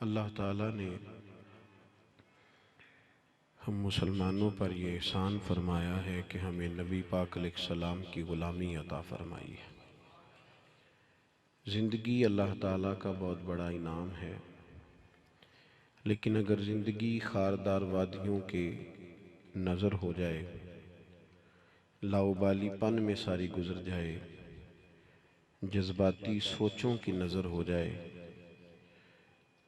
اللہ تعالیٰ نے ہم مسلمانوں پر یہ احسان فرمایا ہے کہ ہمیں نبی پاک علیہ السلام کی غلامی عطا فرمائی ہے۔ زندگی اللہ تعالیٰ کا بہت بڑا انعام ہے، لیکن اگر زندگی خاردار وادیوں کے نظر ہو جائے، لاؤبالی پن میں ساری گزر جائے، جذباتی سوچوں کی نظر ہو جائے،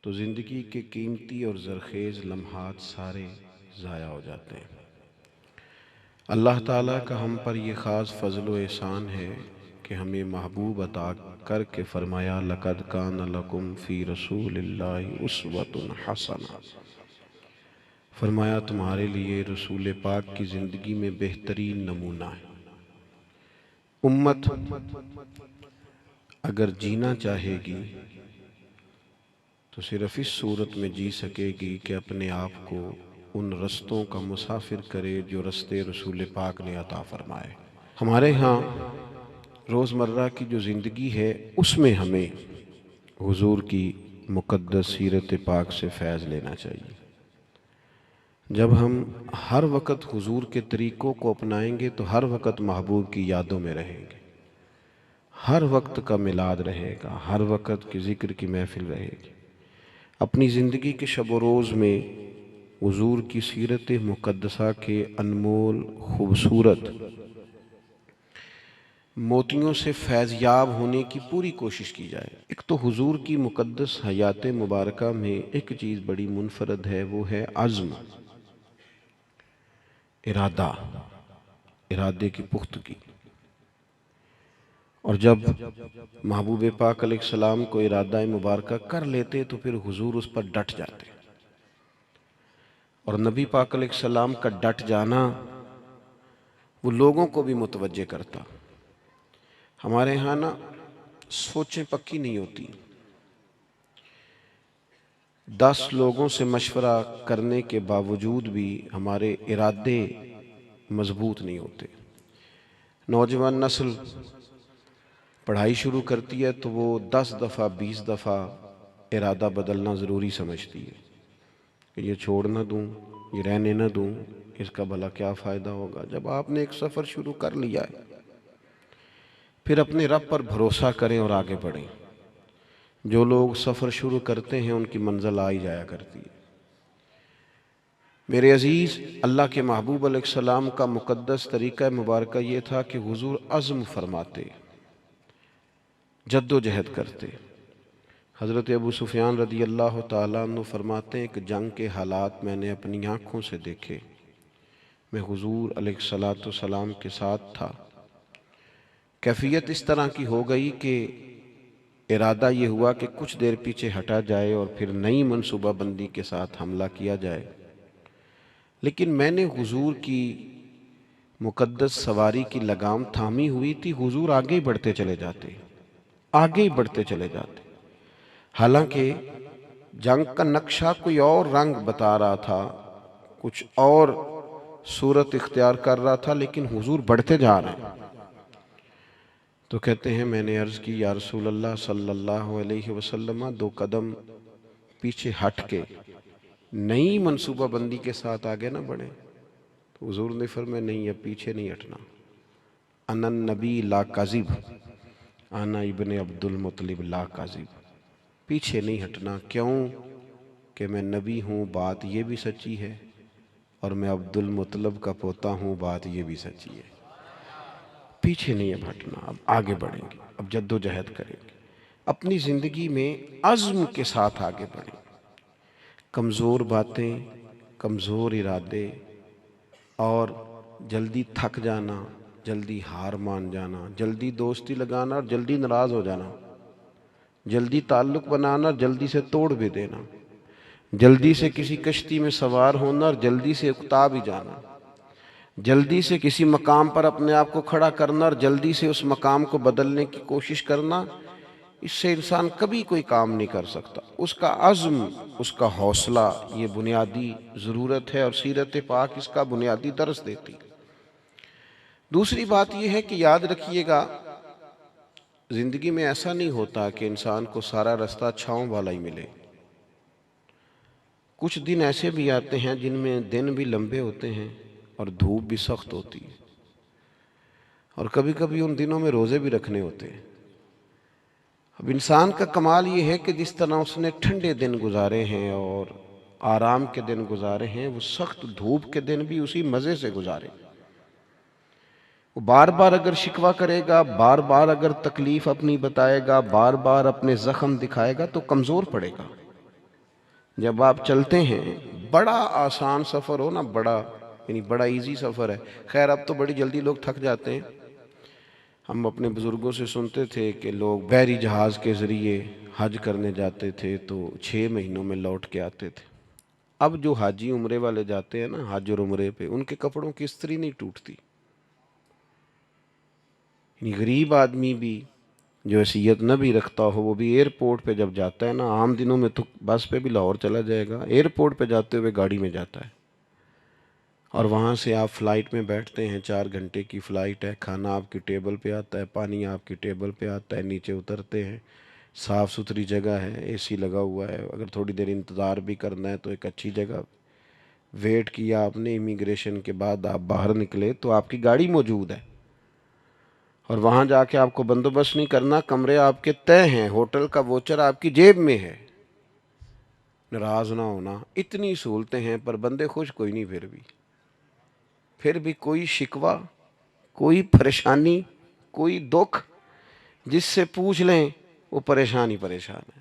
تو زندگی کے قیمتی اور زرخیز لمحات سارے ضائع ہو جاتے ہیں۔ اللہ تعالیٰ کا ہم پر یہ خاص فضل و احسان ہے کہ ہمیں محبوب عطا کر کے فرمایا لَقَدْ كَانَ لَكُمْ فِي رَسُولِ اللَّهِ أُسْوَةٌ حَسَنَةٌ، فرمایا تمہارے لیے رسول پاک کی زندگی میں بہترین نمونہ ہے۔ امت اگر جینا چاہے گی تو صرف اس صورت میں جی سکے گی کہ اپنے آپ کو ان رستوں کا مسافر کرے جو رستے رسول پاک نے عطا فرمائے۔ ہمارے ہاں روزمرہ کی جو زندگی ہے اس میں ہمیں حضور کی مقدس سیرت پاک سے فیض لینا چاہیے۔ جب ہم ہر وقت حضور کے طریقوں کو اپنائیں گے تو ہر وقت محبوب کی یادوں میں رہیں گے، ہر وقت کا میلاد رہے گا، ہر وقت کی ذکر کی محفل رہے گی۔ اپنی زندگی کے شب و روز میں حضور کی سیرت مقدسہ کے انمول خوبصورت موتیوں سے فیض یاب ہونے کی پوری کوشش کی جائے۔ ایک تو حضور کی مقدس حیات مبارکہ میں ایک چیز بڑی منفرد ہے، وہ ہے عزم، ارادے کی پختگی۔ اور جب محبوب پاک علیہ السلام کو ارادہ مبارکہ کر لیتے تو پھر حضور اس پر ڈٹ جاتے، اور نبی پاک علیہ السلام کا ڈٹ جانا وہ لوگوں کو بھی متوجہ کرتا۔ ہمارے ہاں نا سوچیں پکی نہیں ہوتی، 10 لوگوں سے مشورہ کرنے کے باوجود بھی ہمارے ارادے مضبوط نہیں ہوتے۔ نوجوان نسل پڑھائی شروع کرتی ہے تو وہ 10 دفعہ 20 دفعہ ارادہ بدلنا ضروری سمجھتی ہے کہ یہ چھوڑ نہ دوں، یہ رہنے نہ دوں، اس کا بھلا کیا فائدہ ہوگا۔ جب آپ نے ایک سفر شروع کر لیا ہے پھر اپنے رب پر بھروسہ کریں اور آگے بڑھیں۔ جو لوگ سفر شروع کرتے ہیں ان کی منزل آ ہی جایا کرتی ہے۔ میرے عزیز، اللہ کے محبوب علیہ السلام کا مقدس طریقہ مبارکہ یہ تھا کہ حضور عزم فرماتے، جد و جہد کرتے۔ حضرت ابو سفیان رضی اللہ تعالیٰ عنہ فرماتے ہیں کہ جنگ کے حالات میں نے اپنی آنکھوں سے دیکھے، میں حضور علیہ السلام کے ساتھ تھا۔ کیفیت اس طرح کی ہو گئی کہ ارادہ یہ ہوا کہ کچھ دیر پیچھے ہٹا جائے اور پھر نئی منصوبہ بندی کے ساتھ حملہ کیا جائے، لیکن میں نے حضور کی مقدس سواری کی لگام تھامی ہوئی تھی۔ حضور آگے ہی بڑھتے چلے جاتے، آگے ہی بڑھتے چلے جاتے، حالانکہ جنگ کا نقشہ کوئی اور رنگ بتا رہا تھا، کچھ اور صورت اختیار کر رہا تھا، لیکن حضور بڑھتے جا رہے ہیں۔ تو کہتے ہیں میں نے عرض کی یا رسول اللہ صلی اللہ علیہ وسلم 2 قدم پیچھے ہٹ کے نئی منصوبہ بندی کے ساتھ آگے نہ بڑھیں۔ تو حضور نے فرمایا نہیں، اب پیچھے نہیں ہٹنا، انا النبی لا کاذب، انا ابن عبد المطلب لا کاذب، پیچھے نہیں ہٹنا۔ کیوں کہ میں نبی ہوں، بات یہ بھی سچی ہے، اور میں عبد المطلب کا پوتا ہوں، بات یہ بھی سچی ہے۔ پیچھے نہیں اب ہٹنا، اب آگے بڑھیں گے، اب جد و جہد کریں گے، اپنی زندگی میں عزم کے ساتھ آگے بڑھیں۔ کمزور باتیں، کمزور ارادے اور جلدی تھک جانا، جلدی ہار مان جانا، جلدی دوستی لگانا اور جلدی ناراض ہو جانا، جلدی تعلق بنانا اور جلدی سے توڑ بھی دینا، جلدی سے کسی کشتی میں سوار ہونا اور جلدی سے اکتا بھی جانا، جلدی سے کسی مقام پر اپنے آپ کو کھڑا کرنا اور جلدی سے اس مقام کو بدلنے کی کوشش کرنا، اس سے انسان کبھی کوئی کام نہیں کر سکتا۔ اس کا عزم، اس کا حوصلہ، یہ بنیادی ضرورت ہے، اور سیرت پاک اس کا بنیادی درس دیتی۔ دوسری بات یہ ہے کہ یاد رکھیے گا، زندگی میں ایسا نہیں ہوتا کہ انسان کو سارا رستہ چھاؤں والا ہی ملے۔ کچھ دن ایسے بھی آتے ہیں جن میں دن بھی لمبے ہوتے ہیں اور دھوپ بھی سخت ہوتی ہے، اور کبھی کبھی ان دنوں میں روزے بھی رکھنے ہوتے ہیں۔ اب انسان کا کمال یہ ہے کہ جس طرح اس نے ٹھنڈے دن گزارے ہیں اور آرام کے دن گزارے ہیں، وہ سخت دھوپ کے دن بھی اسی مزے سے گزارے۔ وہ بار بار اگر شکوہ کرے گا، بار بار اگر تکلیف اپنی بتائے گا، بار بار اپنے زخم دکھائے گا تو کمزور پڑے گا۔ جب آپ چلتے ہیں، بڑا آسان سفر ہو نا، بڑا ایزی سفر ہے، خیر اب تو بڑی جلدی لوگ تھک جاتے ہیں۔ ہم اپنے بزرگوں سے سنتے تھے کہ لوگ بحری جہاز کے ذریعے حج کرنے جاتے تھے تو 6 مہینوں میں لوٹ کے آتے تھے۔ اب جو حاجی عمرے والے جاتے ہیں نا، حج اور عمرے پہ، ان کے کپڑوں کی استری نہیں ٹوٹتی۔ یعنی غریب آدمی بھی جو حیثیت نہ بھی رکھتا ہو، وہ بھی ایئرپورٹ پہ جب جاتا ہے نا، عام دنوں میں تو بس پہ بھی لاہور چلا جائے گا، ایئرپورٹ پہ جاتے ہوئے گاڑی میں جاتا ہے، اور وہاں سے آپ فلائٹ میں بیٹھتے ہیں، 4 گھنٹے کی فلائٹ ہے، کھانا آپ کی ٹیبل پہ آتا ہے، پانی آپ کی ٹیبل پہ آتا ہے، نیچے اترتے ہیں، صاف ستھری جگہ ہے، اے سی لگا ہوا ہے، اگر تھوڑی دیر انتظار بھی کرنا ہے تو ایک اچھی جگہ، ویٹ کیا آپ نے، امیگریشن کے بعد آپ باہر نکلے تو آپ کی گاڑی موجود ہے، اور وہاں جا کے آپ کو بندوبست نہیں کرنا، کمرے آپ کے طے ہیں، ہوٹل کا ووچر آپ کی جیب میں ہے۔ ناراض نہ ہونا، اتنی سہولتیں ہیں پر بندے خوش کوئی نہیں، پھر بھی کوئی شکوہ، کوئی پریشانی، کوئی دکھ، جس سے پوچھ لیں وہ پریشان ہی پریشان ہے۔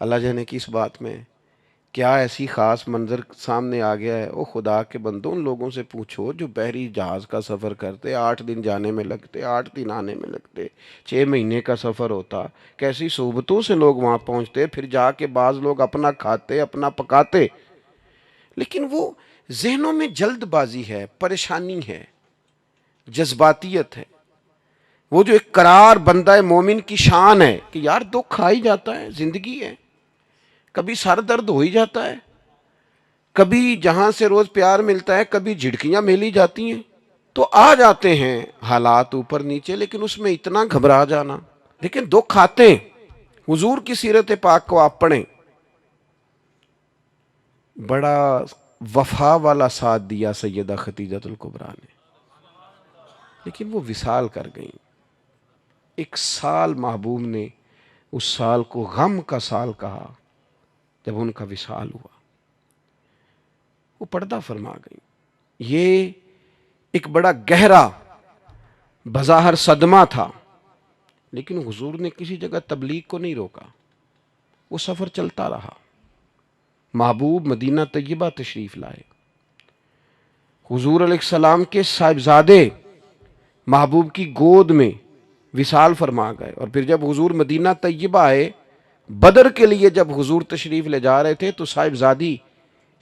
اللہ جانے کی اس بات میں کیا ایسی خاص منظر سامنے آ گیا ہے۔ او خدا کے بندوں، ان لوگوں سے پوچھو جو بحری جہاز کا سفر کرتے، 8 دن جانے میں لگتے، 8 دن آنے میں لگتے، 6 مہینے کا سفر ہوتا، کیسی صحبتوں سے لوگ وہاں پہنچتے، پھر جا کے بعض لوگ اپنا کھاتے، اپنا پکاتے، لیکن وہ ذہنوں میں جلد بازی ہے، پریشانی ہے، جذباتیت ہے۔ وہ جو ایک قرار بندہ مومن کی شان ہے کہ یار دکھ آ ہی جاتا ہے، زندگی ہے، کبھی سر درد ہو ہی جاتا ہے، کبھی جہاں سے روز پیار ملتا ہے کبھی جھڑکیاں ملی جاتی ہیں، تو آ جاتے ہیں حالات اوپر نیچے، لیکن اس میں اتنا گھبرا جانا، لیکن دکھ آتے ہیں۔ حضور کی سیرت پاک کو آپ پڑھیں، بڑا وفا والا ساتھ دیا سیدہ خدیجۃ الکبریٰ نے، لیکن وہ وصال کر گئیں۔ 1 سال محبوب نے اس سال کو غم کا سال کہا جب ان کا وصال ہوا، وہ پردہ فرما گئی۔ یہ ایک بڑا گہرا بظاہر صدمہ تھا، لیکن حضور نے کسی جگہ تبلیغ کو نہیں روکا، وہ سفر چلتا رہا۔ محبوب مدینہ طیبہ تشریف لائے، حضور علیہ السلام کے صاحبزادے محبوب کی گود میں وصال فرما گئے، اور پھر جب حضور مدینہ طیبہ آئے، بدر کے لیے جب حضور تشریف لے جا رہے تھے تو صاحبزادی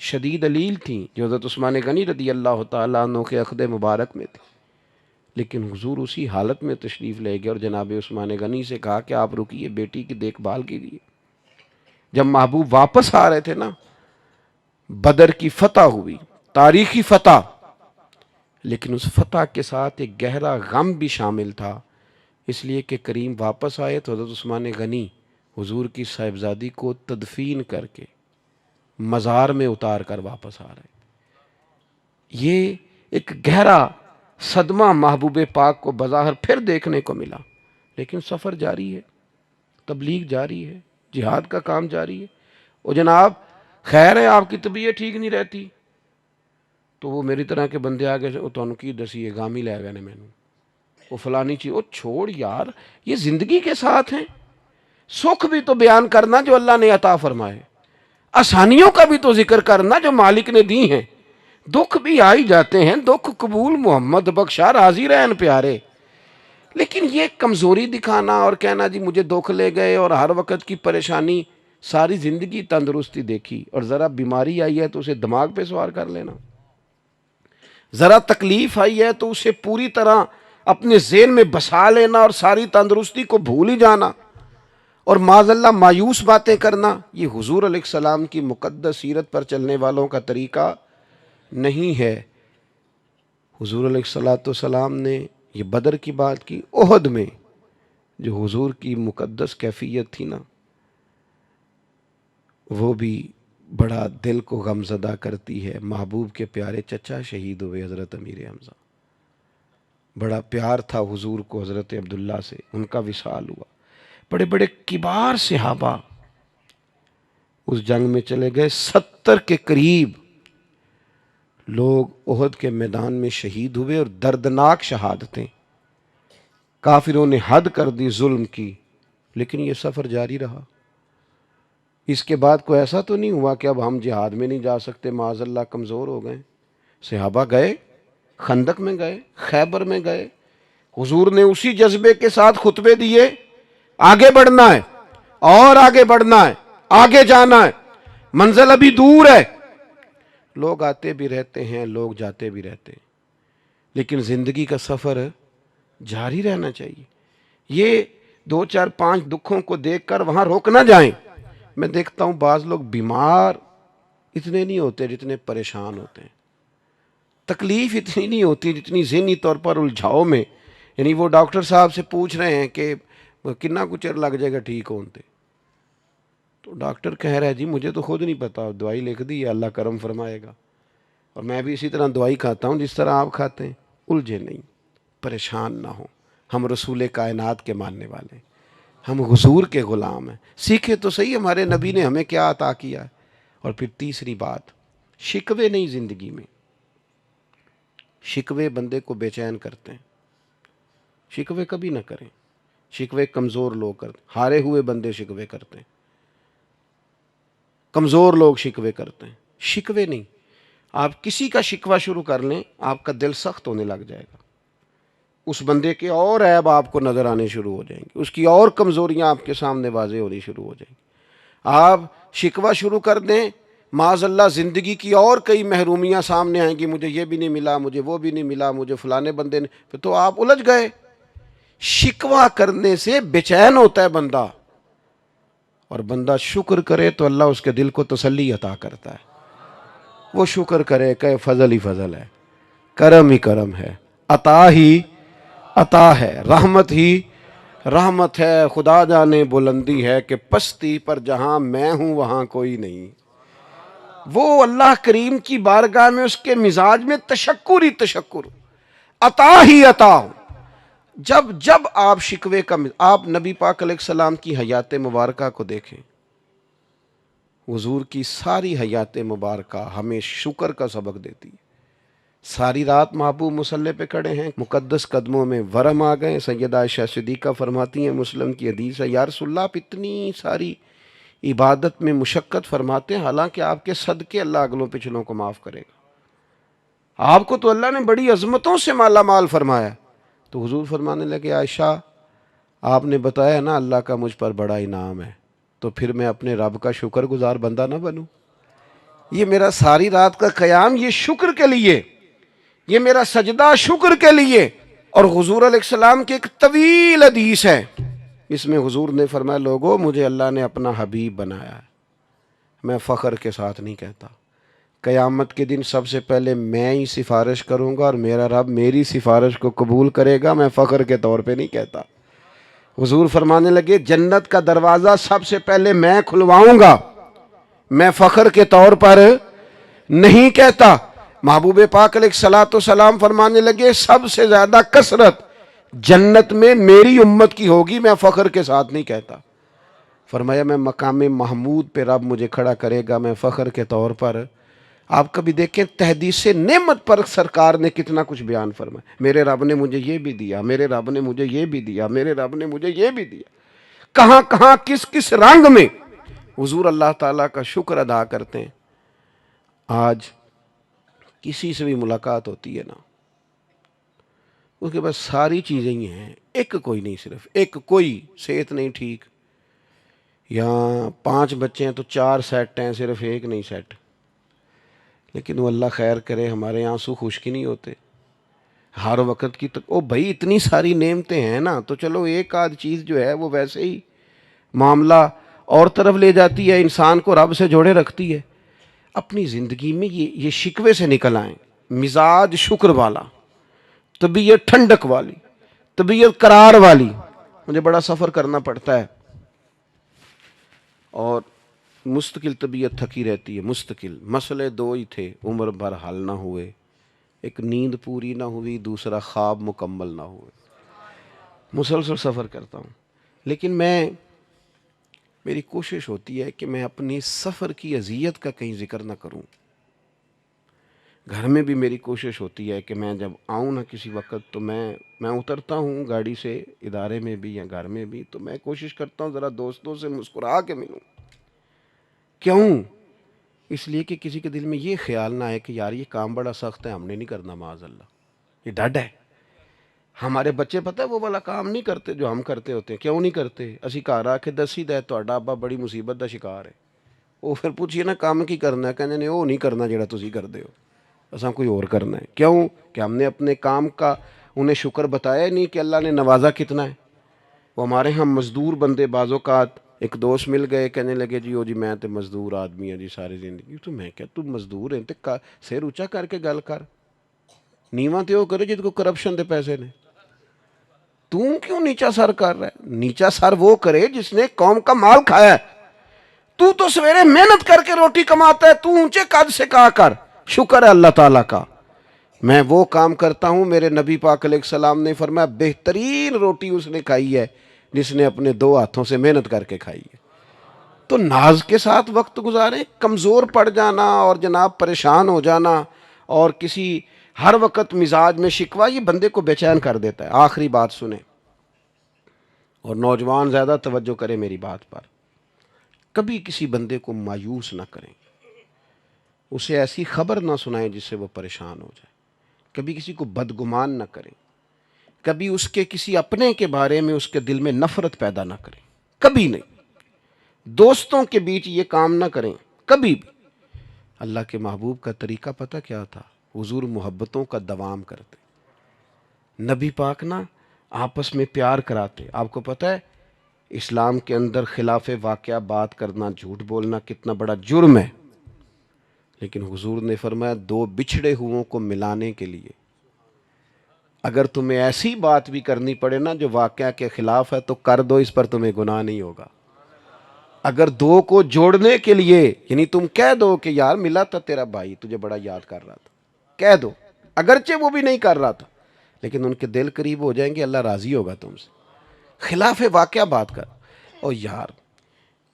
شدید علیل تھیں جو حضرت عثمان غنی رضی اللہ تعالیٰ عنہ کے عقد مبارک میں تھی، لیکن حضور اسی حالت میں تشریف لے گئے اور جناب عثمان غنی سے کہا کہ آپ رکیے، بیٹی کی دیکھ بھال کیجیے۔ جب محبوب واپس آ رہے تھے نا، بدر کی فتح ہوئی، تاریخی فتح، لیکن اس فتح کے ساتھ ایک گہرا غم بھی شامل تھا، اس لیے کہ کریم واپس آئے تو حضرت عثمان غنی حضور کی صاحبزادی کو تدفین کر کے مزار میں اتار کر واپس آ رہے۔ یہ ایک گہرا صدمہ محبوب پاک کو بظاہر پھر دیکھنے کو ملا، لیکن سفر جاری ہے، تبلیغ جاری ہے، جہاد کا کام جاری ہے۔ اور جناب خیر ہے آپ کی طبیعت ٹھیک نہیں رہتی تو وہ میری طرح کے بندے آگے سے تانوں کی دسی ہے گام ہی لے گئے نے مینوں، وہ فلانی چیز، وہ چھوڑ یار، یہ زندگی کے ساتھ ہیں۔ سکھ بھی تو بیان کرنا جو اللہ نے عطا فرمائے، آسانیوں کا بھی تو ذکر کرنا جو مالک نے دی ہیں، دکھ بھی آ ہی جاتے ہیں، دکھ قبول محمد بخشا راضی رہن پیارے، لیکن یہ کمزوری دکھانا اور کہنا جی مجھے دکھ لے گئے اور ہر وقت کی پریشانی، ساری زندگی تندرستی دیکھی اور ذرا بیماری آئی ہے تو اسے دماغ پہ سوار کر لینا، ذرا تکلیف آئی ہے تو اسے پوری طرح اپنے ذہن میں بسا لینا اور ساری تندرستی کو بھول ہی جانا اور معاذ اللہ مایوس باتیں کرنا، یہ حضور علیہ السلام کی مقدس سیرت پر چلنے والوں کا طریقہ نہیں ہے۔ حضور علیہ السلام نے یہ بدر کی بات کی، احد میں جو حضور کی مقدس کیفیت تھی نا، وہ بھی بڑا دل کو غمزدہ کرتی ہے۔ محبوب کے پیارے چچا شہید ہوئے حضرت امیر حمزہ، بڑا پیار تھا حضور کو حضرت عبداللہ سے، ان کا وصال ہوا۔ بڑے بڑے کبار صحابہ اس جنگ میں چلے گئے، 70 کے قریب لوگ احد کے میدان میں شہید ہوئے، اور دردناک شہادتیں، کافروں نے حد کر دی ظلم کی، لیکن یہ سفر جاری رہا۔ اس کے بعد کوئی ایسا تو نہیں ہوا کہ اب ہم جہاد میں نہیں جا سکتے، معاذ اللہ کمزور ہو گئے۔ صحابہ گئے، خندق میں گئے، خیبر میں گئے، حضور نے اسی جذبے کے ساتھ خطبے دیے، آگے بڑھنا ہے اور آگے بڑھنا ہے، آگے جانا ہے، منزل ابھی دور ہے۔ لوگ آتے بھی رہتے ہیں، لوگ جاتے بھی رہتے ہیں، لیکن زندگی کا سفر جاری رہنا چاہیے۔ یہ 2 4 5 دکھوں کو دیکھ کر وہاں روک نہ جائیں۔ میں دیکھتا ہوں بعض لوگ بیمار اتنے نہیں ہوتے جتنے پریشان ہوتے ہیں، تکلیف اتنی نہیں ہوتی جتنی ذہنی طور پر الجھاؤ میں، یعنی وہ ڈاکٹر صاحب سے پوچھ رہے ہیں کہ کتنا کچھ چر لگ جائے گا ٹھیک ہوتے، تو ڈاکٹر کہہ رہا ہے جی مجھے تو خود نہیں پتا، دوائی لکھ دی ہے، اللہ کرم فرمائے گا، اور میں بھی اسی طرح دوائی کھاتا ہوں جس طرح آپ کھاتے ہیں۔ الجھے نہیں، پریشان نہ ہوں، ہم رسول کائنات کے ماننے والے ہیں، ہم حضور کے غلام ہیں، سیکھے تو صحیح ہمارے نبی نے ہمیں کیا عطا کیا ہے۔ اور پھر تیسری بات، شکوے نہیں زندگی میں، شکوے بندے کو بے چین کرتے ہیں، شکوے کبھی نہ کریں، شکوے کمزور لوگ کرتے ہیں، ہارے ہوئے بندے شکوے کرتے ہیں، کمزور لوگ شکوے کرتے ہیں، شکوے نہیں۔ آپ کسی کا شکوہ شروع کر لیں، آپ کا دل سخت ہونے لگ جائے گا، اس بندے کے اور عیب آپ کو نظر آنے شروع ہو جائیں گے، اس کی اور کمزوریاں آپ کے سامنے واضح ہونی شروع ہو جائیں گی۔ آپ شکوہ شروع کر دیں، معاذ اللہ زندگی کی اور کئی محرومیاں سامنے آئیں گی، مجھے یہ بھی نہیں ملا، مجھے وہ بھی نہیں ملا، مجھے فلانے بندے نے، پھر تو آپ الجھ گئے۔ شکوہ کرنے سے بے چین ہوتا ہے بندہ، اور بندہ شکر کرے تو اللہ اس کے دل کو تسلی عطا کرتا ہے۔ وہ شکر کرے کہ فضل ہی فضل ہے، کرم ہی کرم ہے، عطا ہی عطا ہے، رحمت ہی رحمت ہے، خدا جانے بلندی ہے کہ پستی پر جہاں میں ہوں وہاں کوئی نہیں۔ وہ اللہ کریم کی بارگاہ میں اس کے مزاج میں تشکر ہی تشکر، عطا ہی عطا ہو۔ جب جب آپ شکوے کا آپ نبی پاک علیہ السلام کی حیات مبارکہ کو دیکھیں، حضور کی ساری حیات مبارکہ ہمیں شکر کا سبق دیتی ہے۔ ساری رات محبوب مصلی پہ کھڑے ہیں، مقدس قدموں میں ورم آ گئے۔ سیدہ عائشہ صدیقہ فرماتی ہیں، مسلم کی حدیث ہے، یا رسول اللہ آپ اتنی ساری عبادت میں مشقت فرماتے ہیں، حالانکہ آپ کے صدقے اللہ اگلوں پچھلوں کو معاف کرے گا، آپ کو تو اللہ نے بڑی عظمتوں سے مالا مال فرمایا۔ تو حضور فرمانے لگے، عائشہ آپ نے بتایا نا اللہ کا مجھ پر بڑا انعام ہے، تو پھر میں اپنے رب کا شکر گزار بندہ نہ بنوں؟ یہ میرا ساری رات کا قیام یہ شکر کے لیے، یہ میرا سجدہ شکر کے لیے۔ اور حضور علیہ السلام کی ایک طویل حدیث ہے، اس میں حضور نے فرمایا، لوگوں مجھے اللہ نے اپنا حبیب بنایا ہے، میں فخر کے ساتھ نہیں کہتا، قیامت کے دن سب سے پہلے میں ہی سفارش کروں گا اور میرا رب میری سفارش کو قبول کرے گا، میں فخر کے طور پہ نہیں کہتا۔ حضور فرمانے لگے، جنت کا دروازہ سب سے پہلے میں کھلواؤں گا، میں فخر کے طور پر نہیں کہتا۔ محبوب پاک علیہ الصلوۃ والسلام فرمانے لگے، سب سے زیادہ کثرت جنت میں میری امت کی ہوگی، میں فخر کے ساتھ نہیں کہتا۔ فرمایا میں مقام محمود پہ رب مجھے کھڑا کرے گا، میں فخر کے طور پر۔ آپ کبھی دیکھیں تحدیث نعمت پر سرکار نے کتنا کچھ بیان فرمایا، میرے رب نے مجھے یہ بھی دیا، میرے رب نے مجھے یہ بھی دیا، میرے رب نے مجھے یہ بھی دیا، کہاں کہاں کس کس رنگ میں حضور اللہ تعالیٰ کا شکر ادا کرتے ہیں۔ آج کسی سے بھی ملاقات ہوتی ہے نا، اس کے پاس ساری چیزیں ہی ہیں، ایک کوئی نہیں، صرف ایک کوئی صحت نہیں ٹھیک، یا 5 بچے ہیں تو 4 سیٹ ہیں، صرف ایک نہیں سیٹ، لیکن وہ اللہ خیر کرے ہمارے آنسو خشک نہیں ہوتے ہر وقت کی۔ او بھائی اتنی ساری نعمتیں ہیں نا، تو چلو ایک آدھ چیز جو ہے وہ ویسے ہی معاملہ اور طرف لے جاتی ہے، انسان کو رب سے جوڑے رکھتی ہے۔ اپنی زندگی میں یہ شکوے سے نکل آئیں، مزاج شکر والا، طبیعت ٹھنڈک والی، طبیعت قرار والی۔ مجھے بڑا سفر کرنا پڑتا ہے، اور مستقل طبیعت تھکی رہتی ہے، مستقل مسئلے دو ہی تھے، عمر بھر حل نہ ہوئے، ایک نیند پوری نہ ہوئی، دوسرا خواب مکمل نہ ہوئے۔ مسلسل سفر کرتا ہوں، لیکن میری کوشش ہوتی ہے کہ میں اپنی سفر کی اذیت کا کہیں ذکر نہ کروں۔ گھر میں بھی میری کوشش ہوتی ہے کہ میں جب آؤں نا کسی وقت تو میں اترتا ہوں گاڑی سے، ادارے میں بھی یا گھر میں بھی، تو میں کوشش کرتا ہوں ذرا دوستوں سے مسکرا کے ملوں۔ کیوں؟ اس لیے کہ کسی کے دل میں یہ خیال نہ آئے کہ یار یہ کام بڑا سخت ہے، ہم نے نہیں کرنا، معاذ اللہ، یہ ڈڈ ہے۔ ہمارے بچے پتہ ہے وہ والا کام نہیں کرتے جو ہم کرتے ہوتے ہیں۔ کیوں نہیں کرتے؟ اسی گھر آ کے دسی دے تہاڈا ابا بڑی مصیبت دا شکار ہے، وہ پھر پوچھیے نا کام کی کرنا ہے، کہنے نہیں وہ نہیں کرنا جڑا تسی کردے ہو، اساں کوئی اور کرنا ہے۔ کیوں؟ کہ ہم نے اپنے کام کا انہیں شکر بتایا نہیں کہ اللہ نے نوازا کتنا ہے۔ وہ ہمارے ہاں مزدور بندے بعض اوقات، ایک دوست مل گئے کہنے لگے جی او جی میں تے مزدور آدمی ہوں جی ساری زندگی، تو میں کہا تو مزدور ہیں تے سر اونچا کر کے گل کر، نیواں تے وہ کرے جس کو کرپشن دے پیسے نے، تو کیوں نیچا سر کر رہا ہے؟ نیچا سر وہ کرے جس نے قوم کا مال کھایا ہے۔ تو سویرے محنت کر کے روٹی کماتا ہے، تو اونچے قد سے کہا کر شکر ہے اللہ تعالیٰ کا میں وہ کام کرتا ہوں۔ میرے نبی پاک علیہ السلام نے فرمایا بہترین روٹی اس نے کھائی ہے جس نے اپنے دو ہاتھوں سے محنت کر کے کھائی ہے۔ تو ناز کے ساتھ وقت گزاریں۔ کمزور پڑ جانا اور جناب پریشان ہو جانا اور کسی ہر وقت مزاج میں شکوہ، یہ بندے کو بے چین کر دیتا ہے۔ آخری بات سنیں اور نوجوان زیادہ توجہ کریں میری بات پر، کبھی کسی بندے کو مایوس نہ کریں، اسے ایسی خبر نہ سنائیں جس سے وہ پریشان ہو جائے، کبھی کسی کو بدگمان نہ کریں، کبھی اس کے کسی اپنے کے بارے میں اس کے دل میں نفرت پیدا نہ کریں، کبھی نہیں۔ دوستوں کے بیچ یہ کام نہ کریں کبھی بھی۔ اللہ کے محبوب کا طریقہ پتہ کیا تھا؟ حضور محبتوں کا دوام کرتے، نبی پاک نا آپس میں پیار کراتے۔ آپ کو پتہ ہے اسلام کے اندر خلاف واقعہ بات کرنا، جھوٹ بولنا کتنا بڑا جرم ہے، لیکن حضور نے فرمایا دو بچھڑے ہوئوں کو ملانے کے لیے اگر تمہیں ایسی بات بھی کرنی پڑے نا جو واقعہ کے خلاف ہے تو کر دو، اس پر تمہیں گناہ نہیں ہوگا۔ اگر دو کو جوڑنے کے لیے یعنی تم کہہ دو کہ یار ملا تھا تیرا بھائی تجھے بڑا یاد کر رہا تھا، کہہ دو، اگرچہ وہ بھی نہیں کر رہا تھا لیکن ان کے دل قریب ہو جائیں گے، اللہ راضی ہوگا تم سے۔ خلاف واقعہ بات کر اور یار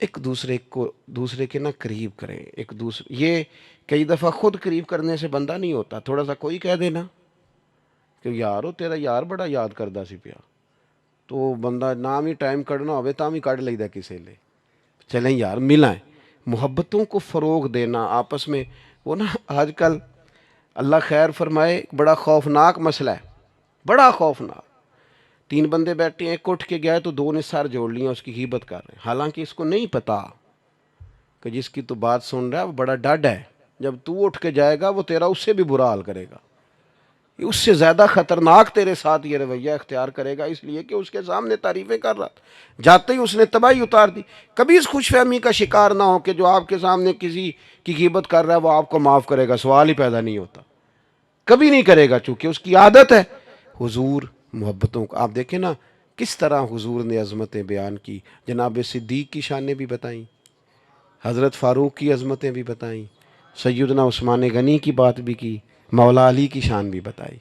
ایک دوسرے کے نا قریب کریں، ایک دوسرے، یہ کئی دفعہ خود قریب کرنے سے بندہ نہیں ہوتا، تھوڑا سا کوئی کہہ دینا کہ یار وہ تیرا یار بڑا یاد کردہ سی پیا، تو بندہ نام ہی ٹائم کڑنا ہوئے تام ہی کڑ لیدا کسے لے، چلیں یار ملائیں۔ محبتوں کو فروغ دینا آپس میں، وہ نا آج کل اللہ خیر فرمائے بڑا خوفناک مسئلہ ہے، بڑا خوفناک۔ تین بندے بیٹھے ہیں، ایک اٹھ کے گیا ہے تو دو نے سر جوڑ لیا، اس کی غیبت کر رہے ہیں، حالانکہ اس کو نہیں پتا کہ جس کی تو بات سن رہا ہے وہ بڑا ڈڈ ہے، جب تو اٹھ کے جائے گا وہ تیرا اس سے بھی برا حال کرے گا، اس سے زیادہ خطرناک تیرے ساتھ یہ رویہ اختیار کرے گا، اس لیے کہ اس کے سامنے تعریفیں کر رہا تھا، جاتے ہی اس نے تباہی اتار دی۔ کبھی اس خوش فہمی کا شکار نہ ہو کہ جو آپ کے سامنے کسی کی غیبت کر رہا ہے وہ آپ کو معاف کرے گا، سوال ہی پیدا نہیں ہوتا، کبھی نہیں کرے گا چونکہ اس کی عادت ہے۔ حضور محبتوں کو آپ دیکھیں نا کس طرح حضور نے عظمتیں بیان کی، جناب صدیق کی شانیں بھی بتائیں، حضرت فاروق کی عظمتیں بھی بتائیں، سیدنا عثمان غنی کی بات بھی کی، مولا علی کی شان بھی بتائی۔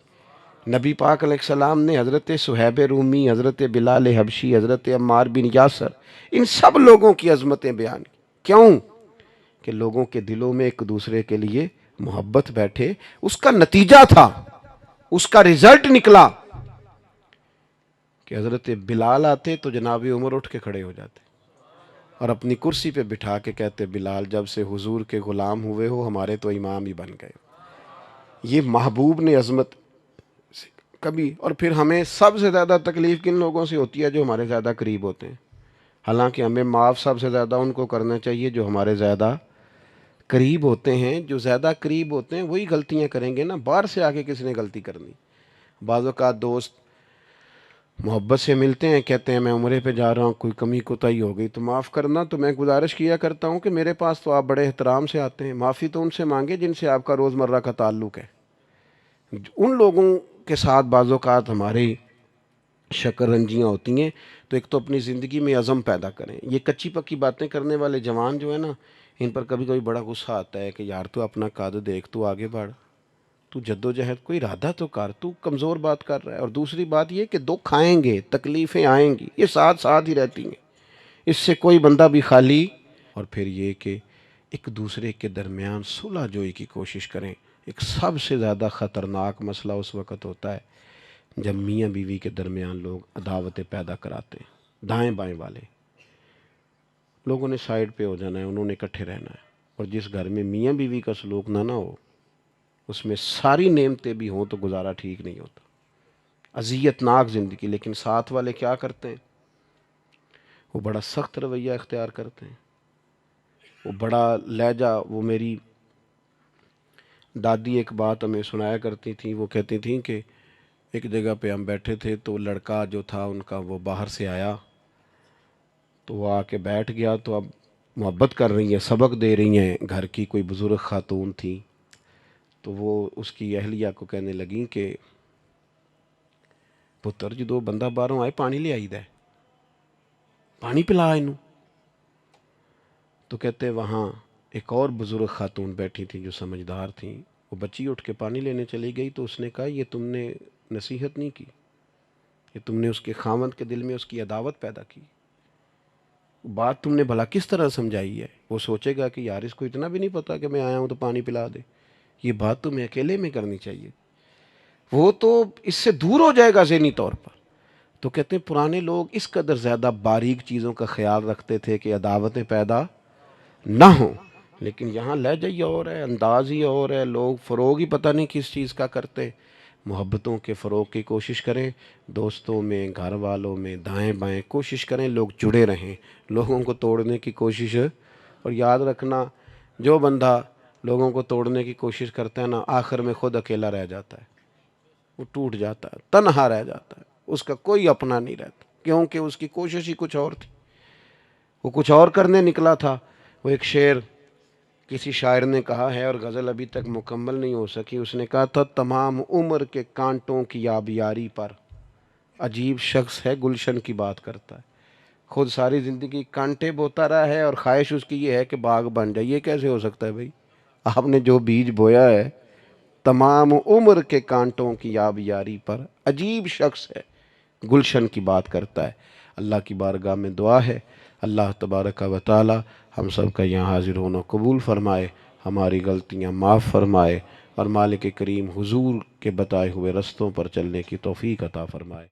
نبی پاک علیہ السلام نے حضرت صہیب رومی، حضرت بلال حبشی، حضرت عمار بن یاسر، ان سب لوگوں کی عظمتیں بیان کی۔ کیوں؟ کہ لوگوں کے دلوں میں ایک دوسرے کے لیے محبت بیٹھے، اس کا نتیجہ تھا، اس کا رزلٹ نکلا کہ حضرت بلال آتے تو جناب عمر اٹھ کے کھڑے ہو جاتے اور اپنی کرسی پہ بٹھا کے کہتے بلال جب سے حضور کے غلام ہوئے ہو ہمارے تو امام ہی بن گئے۔ یہ محبوب نے عظمت کبھی، اور پھر ہمیں سب سے زیادہ تکلیف کن لوگوں سے ہوتی ہے؟ جو ہمارے زیادہ قریب ہوتے ہیں، حالانکہ ہمیں معاف سب سے زیادہ ان کو کرنا چاہیے جو ہمارے زیادہ قریب ہوتے ہیں۔ جو زیادہ قریب ہوتے ہیں وہی غلطیاں کریں گے نا، باہر سے آ کے کس نے غلطی کرنی؟ بعض اوقات دوست محبت سے ملتے ہیں، کہتے ہیں میں عمرے پہ جا رہا ہوں، کوئی کمی کوتاہی ہو گئی تو معاف کرنا، تو میں گزارش کیا کرتا ہوں کہ میرے پاس تو آپ بڑے احترام سے آتے ہیں، معافی تو ان سے مانگے جن سے آپ کا روزمرہ کا تعلق ہے۔ ان لوگوں کے ساتھ بعض اوقات ہماری شکر رنجیاں ہوتی ہیں، تو ایک تو اپنی زندگی میں عزم پیدا کریں۔ یہ کچی پکی باتیں کرنے والے جوان جو ہیں نا، ان پر کبھی کبھی بڑا غصہ آتا ہے کہ یار تو اپنا قد دیکھ، تو آگے بڑھ، تو جد و جہد کوئی ارادہ تو کر، تو کمزور بات کر رہا ہے۔ اور دوسری بات یہ کہ دکھ آئیں گے، تکلیفیں آئیں گی، یہ ساتھ ساتھ ہی رہتی ہیں، اس سے کوئی بندہ بھی خالی۔ اور پھر یہ کہ ایک دوسرے کے درمیان صلح جوئی کی کوشش کریں۔ ایک سب سے زیادہ خطرناک مسئلہ اس وقت ہوتا ہے جب میاں بیوی کے درمیان لوگ عداوتیں پیدا کراتے ہیں، دائیں بائیں والے لوگوں نے سائیڈ پہ ہو جانا ہے، انہوں نے اکٹھے رہنا ہے۔ اور جس گھر میں میاں بیوی کا سلوک نہ ہو، اس میں ساری نعمتیں بھی ہوں تو گزارا ٹھیک نہیں ہوتا، اذیت ناک زندگی۔ لیکن ساتھ والے کیا کرتے ہیں؟ وہ بڑا سخت رویہ اختیار کرتے ہیں، وہ بڑا لہجہ۔ وہ میری دادی ایک بات ہمیں سنایا کرتی تھیں، وہ کہتی تھیں کہ ایک جگہ پہ ہم بیٹھے تھے تو لڑکا جو تھا ان کا وہ باہر سے آیا، تو وہ آ کے بیٹھ گیا، تو اب محبت کر رہی ہیں، سبق دے رہی ہیں، گھر کی کوئی بزرگ خاتون تھیں، تو وہ اس کی اہلیہ کو کہنے لگیں کہ پتر جدو بندہ باہروں آئے پانی لے آئی دے، پانی پلا انہوں۔ تو کہتے وہاں ایک اور بزرگ خاتون بیٹھی تھی جو سمجھدار تھیں، وہ بچی اٹھ کے پانی لینے چلی گئی، تو اس نے کہا یہ تم نے نصیحت نہیں کی، یہ تم نے اس کے خاوند کے دل میں اس کی عداوت پیدا کی، بات تم نے بھلا کس طرح سمجھائی ہے؟ وہ سوچے گا کہ یار اس کو اتنا بھی نہیں پتا کہ میں آیا ہوں تو پانی پلا دے، یہ بات تمہیں اکیلے میں کرنی چاہیے، وہ تو اس سے دور ہو جائے گا ذہنی طور پر۔ تو کہتے ہیں پرانے لوگ اس قدر زیادہ باریک چیزوں کا خیال رکھتے تھے کہ عداوتیں پیدا نہ ہوں۔ لیکن یہاں لہجہ ہی اور ہے، انداز ہی اور ہے، لوگ فروغ ہی پتہ نہیں کس چیز کا کرتے ہیں۔ محبتوں کے فروغ کی کوشش کریں، دوستوں میں، گھر والوں میں، دائیں بائیں کوشش کریں لوگ جڑے رہیں، لوگوں کو توڑنے کی کوشش۔ اور یاد رکھنا، جو بندہ لوگوں کو توڑنے کی کوشش کرتا ہے نا، آخر میں خود اکیلا رہ جاتا ہے، وہ ٹوٹ جاتا ہے، تنہا رہ جاتا ہے، اس کا کوئی اپنا نہیں رہتا، کیونکہ اس کی کوشش ہی کچھ اور تھی، وہ کچھ اور کرنے نکلا تھا۔ وہ ایک شعر کسی شاعر نے کہا ہے اور غزل ابھی تک مکمل نہیں ہو سکی، اس نے کہا تھا تمام عمر کے کانٹوں کی آبیاری پر عجیب شخص ہے گلشن کی بات کرتا ہے۔ خود ساری زندگی کانٹے بوتا رہا ہے اور خواہش اس کی یہ ہے کہ باغ بن جائے، یہ کیسے ہو سکتا ہے بھائی؟ آپ نے جو بیج بویا ہے، تمام عمر کے کانٹوں کی آبیاری پر عجیب شخص ہے گلشن کی بات کرتا ہے۔ اللہ کی بارگاہ میں دعا ہے اللہ تبارک و تعالی ہم سب کا یہاں حاضر ہونا قبول فرمائے، ہماری غلطیاں معاف فرمائے، اور مالک کریم حضور کے بتائے ہوئے رستوں پر چلنے کی توفیق عطا فرمائے۔